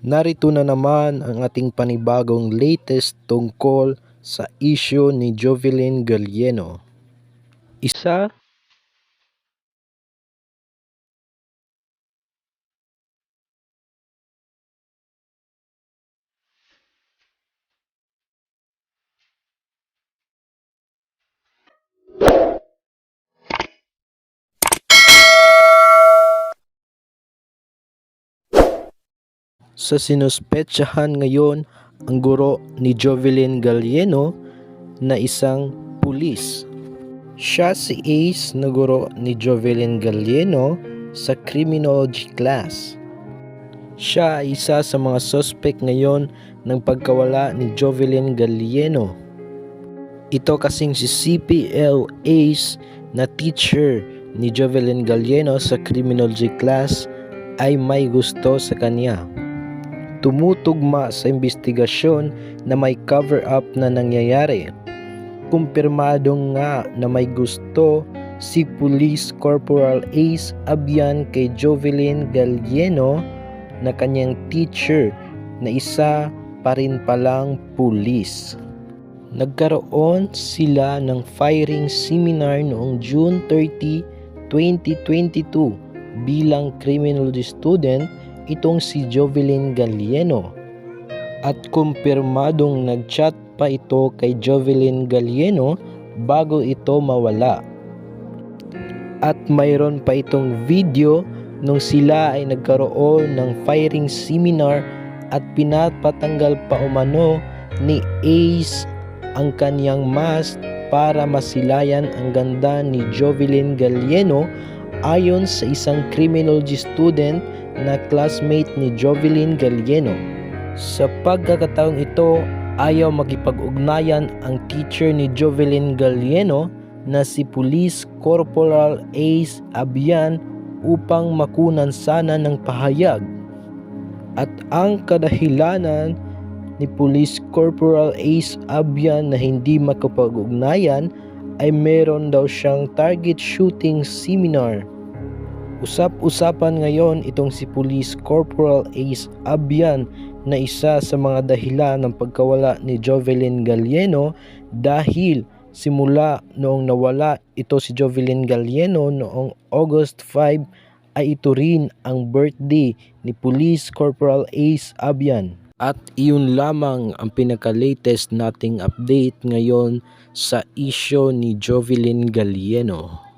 Narito na naman ang ating panibagong latest tungkol sa issue ni Jovelyn Galieno. Isa sa sinuspetsahan ngayon ang guro ni Jovelyn Galieno na isang pulis. Siya si Ace na guro ni Jovelyn Galieno sa criminology class. Siya ay isa sa mga suspect ngayon ng pagkawala ni Jovelyn Galieno. Ito kasing si CPL Ace na teacher ni Jovelyn Galieno sa criminology class ay may gusto sa kanya. Tumutugma sa investigasyon na may cover-up na nangyayari. Kumpirmadong nga na may gusto si Police Corporal Ace Abian kay Jovelyn Galieno na kanyang teacher na isa pa rin palang pulis. Nagkaroon sila ng firing seminar noong June 30, 2022 bilang criminology student itong si Jovelyn Galieno. At kumpirmadong nagchat pa ito kay Jovelyn Galieno bago ito mawala. At mayroon pa itong video nung sila ay nagkaroon ng firing seminar at pinapatanggal pa umano ni Ace ang kanyang mask para masilayan ang ganda ni Jovelyn Galieno ayon sa isang criminology student na classmate ni Jovelyn Galieno. Sa pagkakataong ito, ayaw makipag-ugnayan ang teacher ni Jovelyn Galieno na si Police Corporal Ace Abian upang makunan sana ng pahayag. At ang kadahilanan ni Police Corporal Ace Abian na hindi makapag-ugnayan ay meron daw siyang target shooting seminar. Usap-usapan ngayon itong si Police Corporal Ace Abian na isa sa mga dahilan ng pagkawala ni Jovelyn Galieno dahil simula noong nawala ito si Jovelyn Galieno noong August 5 ay ito rin ang birthday ni Police Corporal Ace Abian. At iyon lamang ang pinaka-latest nating update ngayon sa issue ni Jovelyn Galieno.